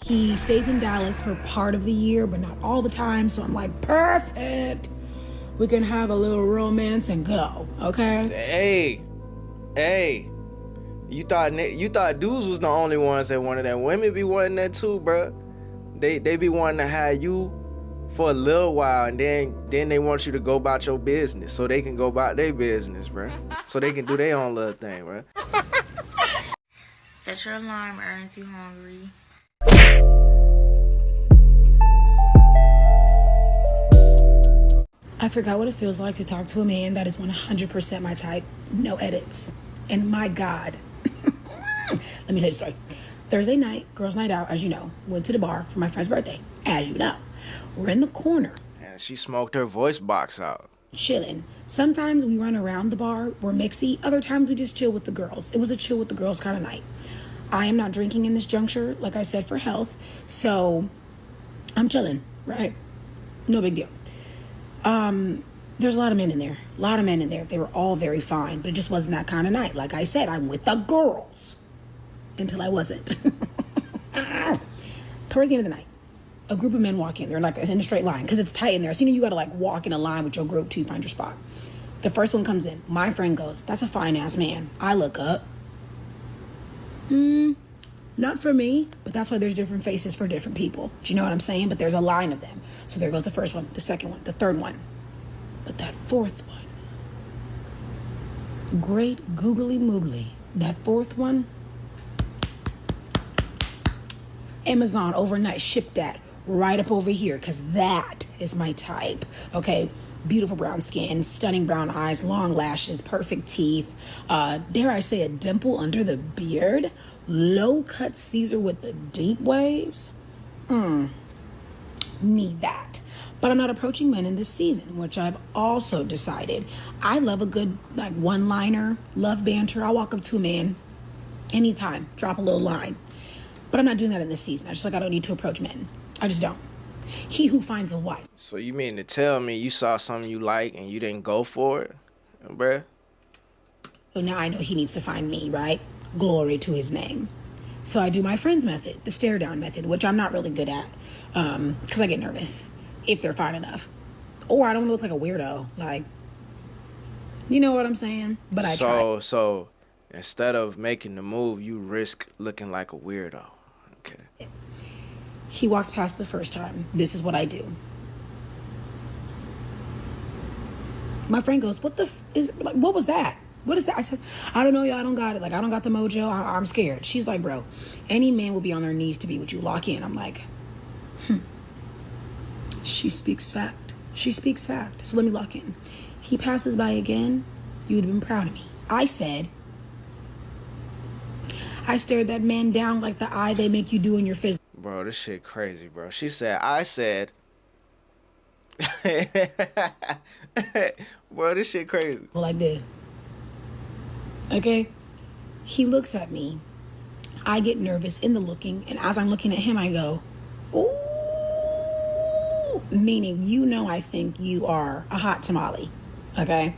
He stays in Dallas for part of the year, but not all the time. So I'm like, perfect. We can have a little romance and go, okay? Hey, you thought dudes was the only ones that wanted that. Women be wanting that too, bruh. They be wanting to have you for a little while, and then they want you to go about your business so they can go about their business, bruh. So they can do their own little thing, bruh. Set your alarm, aren't you hungry? I forgot what it feels like to talk to a man that is 100% my type. No edits. And my God. Let me tell you a story. Thursday night, girls' night out, as you know. Went to the bar for my friend's birthday, as you know. We're in the corner. And she smoked her voice box out. Chilling. Sometimes we run around the bar. We're mixy. Other times we just chill with the girls. It was a chill with the girls kind of night. I am not drinking in this juncture, like I said, for health. So I'm chilling, right? No big deal. There's a lot of men in there. A lot of men in there. They were all very fine, but it just wasn't that kind of night. Like I said, I'm with the girls. Until I wasn't. Towards the end of the night, a group of men walk in. They're like in a straight line because it's tight in there. So you got to like walk in a line with your group to find your spot. The first one comes in. My friend goes, "That's a fine ass man." I look up. Not for me, but that's why there's different faces for different people. Do you know what I'm saying? But there's a line of them. So there goes the first one, the second one, the third one. But that fourth one, great googly moogly, that fourth one, Amazon overnight shipped that right up over here because that is my type, okay? Beautiful brown skin, stunning brown eyes, long lashes, perfect teeth, dare I say a dimple under the beard, low cut Caesar with the deep waves. Need that. But I'm not approaching men in this season, which I've also decided. I love a good like one-liner, love banter. I'll walk up to a man anytime, drop a little line. But I'm not doing that in this season. I don't need to approach men. I just don't. He who finds a wife. So you mean to tell me you saw something you like and you didn't go for it, bruh? So now I know he needs to find me, right? Glory to his name. So I do my friend's method, the stare down method, which I'm not really good at because I get nervous if they're fine enough. Or I don't look like a weirdo. Like, you know what I'm saying? But I try. So instead of making the move, you risk looking like a weirdo. Okay. He walks past the first time. This is what I do. My friend goes, what was that? What is that? I said, I don't know, y'all. I don't got it. Like, I don't got the mojo. I'm scared. She's like, bro, any man will be on their knees to be with you. Lock in. I'm like, She speaks fact. She speaks fact. So let me lock in. He passes by again. You'd have been proud of me. I stared that man down like the eye they make you do in your physical. Bro, this shit crazy, bro. I said. Bro, this shit crazy. Like this. Okay? He looks at me. I get nervous in the looking, and as I'm looking at him, I go, ooh. Meaning, I think you are a hot tamale. Okay?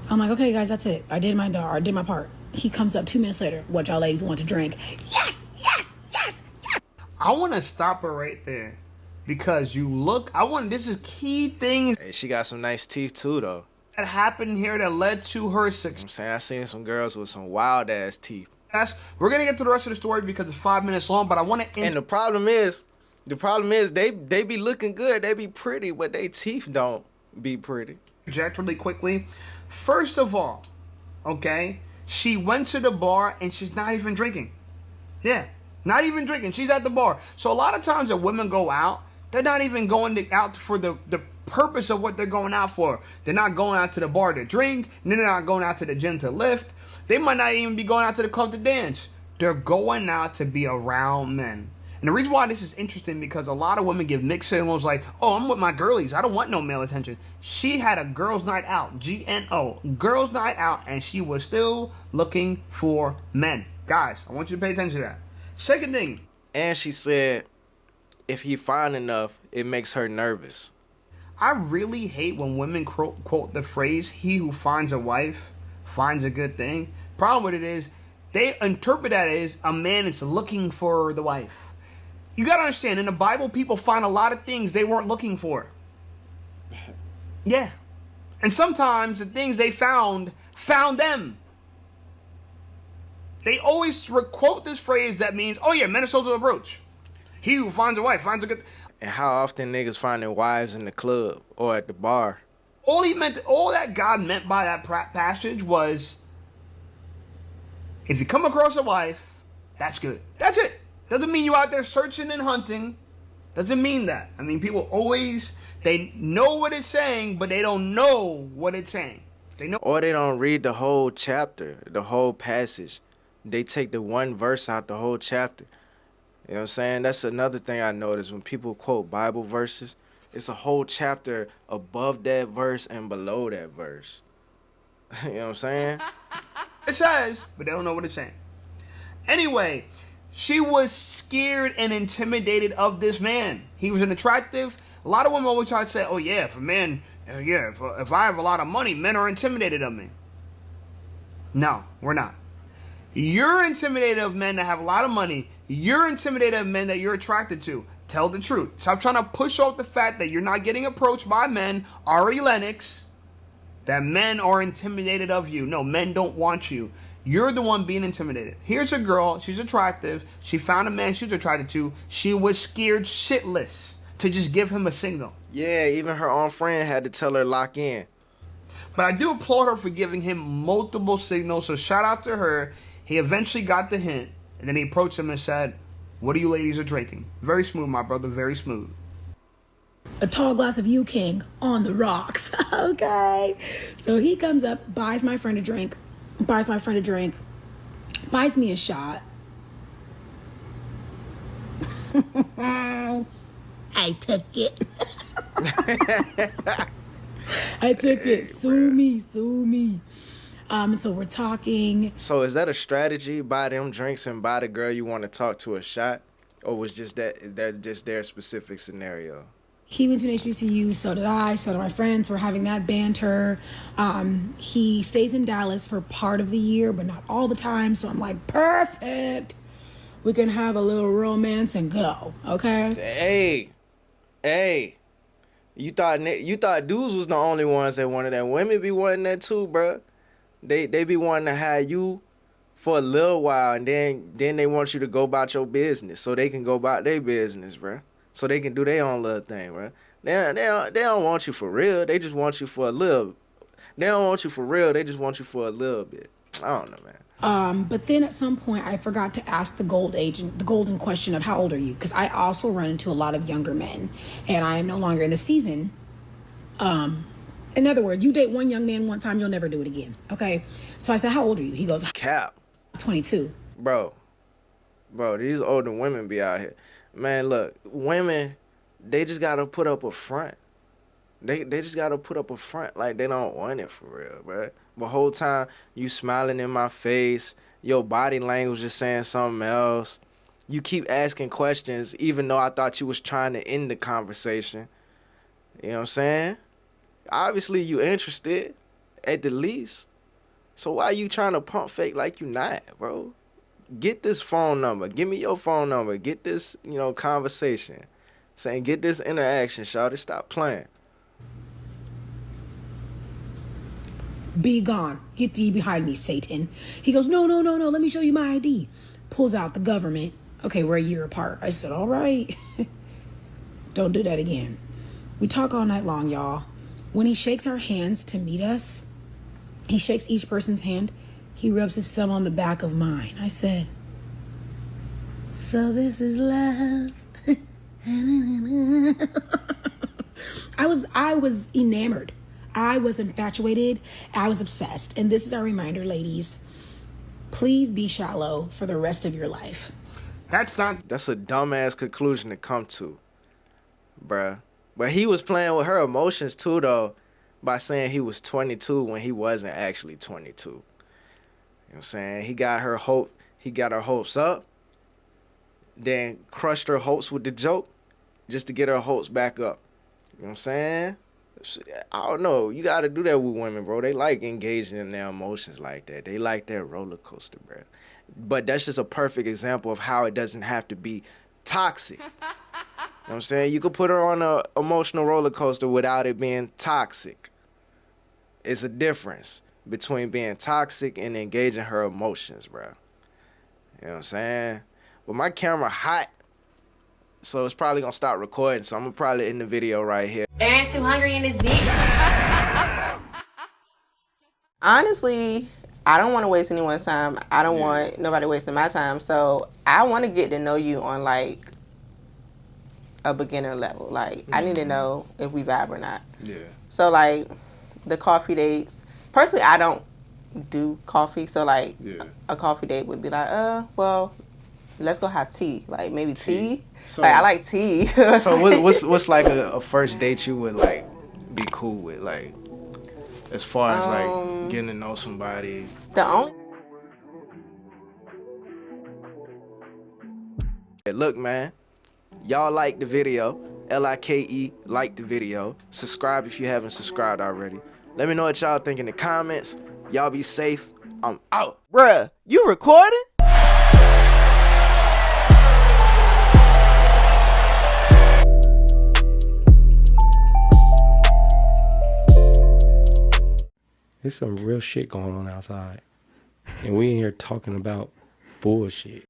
I'm like, okay, guys, that's it. I did my part. He comes up 2 minutes later. What y'all ladies want to drink? Yes. I want to stop her right there because this is key things Hey, she got some nice teeth too, though. that happened here that led to her I'm success. saying I seen some girls with some wild ass teeth. We're going to get to the rest of the story because it's 5 minutes long, but I want to And the problem is they be looking good. They be pretty, but they teeth don't be pretty. interject really quickly. First of all, okay, she went to the bar and she's not even drinking. Yeah, not even drinking. She's at the bar. So a lot of times that women go out, they're not even going out for the purpose of what they're going out for. They're not going out to the bar to drink. And they're not going out to the gym to lift. They might not even be going out to the club to dance. They're going out to be around men. And the reason why this is interesting because a lot of women give mixed signals like, oh, I'm with my girlies. I don't want no male attention. She had a girls' night out, GNO, girls' night out, and she was still looking for men. Guys, I want you to pay attention to that. Second thing. And she said, if he fine enough, it makes her nervous. I really hate when women quote the phrase, he who finds a wife finds a good thing. Problem with it is, they interpret that as a man is looking for the wife. You got to understand, in the Bible, people find a lot of things they weren't looking for. Yeah. And sometimes the things they found them. They always quote this phrase that means, oh yeah, Minnesota's approach. He who finds a wife finds a good... And how often niggas finding wives in the club or at the bar? All that God meant by that passage was, if you come across a wife, that's good. That's it. Doesn't mean you out there searching and hunting. Doesn't mean that. I mean, people always, they know what it's saying, but they don't know what it's saying. They know. Or they don't read the whole chapter, the whole passage. They take the one verse out the whole chapter. You know what I'm saying? That's another thing I noticed when people quote Bible verses. It's a whole chapter above that verse and below that verse. You know what I'm saying? It says, but they don't know what it's saying. Anyway, she was scared and intimidated of this man. He was an attractive. A lot of women always try to say, oh yeah, if a man, if I have a lot of money, men are intimidated of me. No, we're not. You're intimidated of men that have a lot of money. You're intimidated of men that you're attracted to. Tell the truth. Stop trying to push off the fact that you're not getting approached by men. Ari Lennox, that men are intimidated of you. No, men don't want you. You're the one being intimidated. Here's a girl. She's attractive. She found a man she was attracted to. She was scared shitless to just give him a signal. Yeah, even her own friend had to tell her lock in. But I do applaud her for giving him multiple signals. So shout out to her. He eventually got the hint. And then he approached him and said, what are you ladies are drinking? Very smooth, my brother. Very smooth. A tall glass of U King on the rocks. Okay. So he comes up, buys my friend a drink, buys me a shot. I took it. I took it. Sue me. So we're talking. So is that a strategy? Buy them drinks and buy the girl you want to talk to a shot? Or was just that just their specific scenario? He went to an HBCU, so did I, so did my friends. We're having that banter. He stays in Dallas for part of the year, but not all the time. So I'm like, perfect. We can have a little romance and go, okay? Hey. You thought dudes was the only ones that wanted that. Women be wanting that too, bruh. They be wanting to have you for a little while, and then they want you to go about your business so they can go about their business, bruh. So they can do their own little thing, bruh. They don't want you for real. They just want you for a little. They don't want you for real. They just want you for a little bit. I don't know, man. But then at some point, I forgot to ask the golden question of how old are you? Because I also run into a lot of younger men, and I am no longer in the season. In other words, you date one young man one time, you'll never do it again. Okay. So I said, how old are you? He goes, Cap. 22. Bro, these older women be out here. Man, look, women, they just gotta put up a front. They just gotta put up a front like they don't want it for real, bro. The whole time you smiling in my face, your body language is saying something else. You keep asking questions even though I thought you was trying to end the conversation. You know what I'm saying? Obviously you interested at the least. So why you trying to pump fake like you not, bro? Get this phone number. Give me your phone number. Get this, conversation. Saying get this interaction, shawty. Stop playing. Be gone. Get thee behind me, Satan. He goes, no. Let me show you my ID. Pulls out the government. Okay, we're a year apart. I said, all right. Don't do that again. We talk all night long, y'all. When he shakes our hands to meet us, he shakes each person's hand. He rubs his thumb on the back of mine. I said, so this is love. I was enamored. I was infatuated. I was obsessed. And this is our reminder, ladies. Please be shallow for the rest of your life. That's a dumbass conclusion to come to, bruh. But he was playing with her emotions too, though, by saying he was 22 when he wasn't actually 22. You know what I'm saying? He got her hopes up, then crushed her hopes with the joke just to get her hopes back up. You know what I'm saying? I don't know. You got to do that with women, bro. They like engaging in their emotions like that. They like that roller coaster, bro. But that's just a perfect example of how it doesn't have to be toxic. You know what I'm saying? You could put her on an emotional roller coaster without it being toxic. It's a difference between being toxic and engaging her emotions, bro. You know what I'm saying? But my camera hot, so it's probably gonna stop recording, so I'm gonna probably end the video right here. Aaron too hungry in this bitch. Honestly, I don't want to waste anyone's time. I don't want nobody wasting my time. So I want to get to know you on like a beginner level. Like I need to know if we vibe or not. Yeah. So like the coffee dates. Personally, I don't do coffee. So like a coffee date would be like, well, let's go have tea. Like maybe tea. So, like I like tea. So what's like a first date you would like be cool with, like as far as like getting to know somebody? The only Hey, look, man, y'all like the video. LIKE, like the video. Subscribe if you haven't subscribed already. Let me know what y'all think in the comments. Y'all be safe. I'm out. Bruh, you recording? There's some real shit going on outside. And we in here talking about bullshit.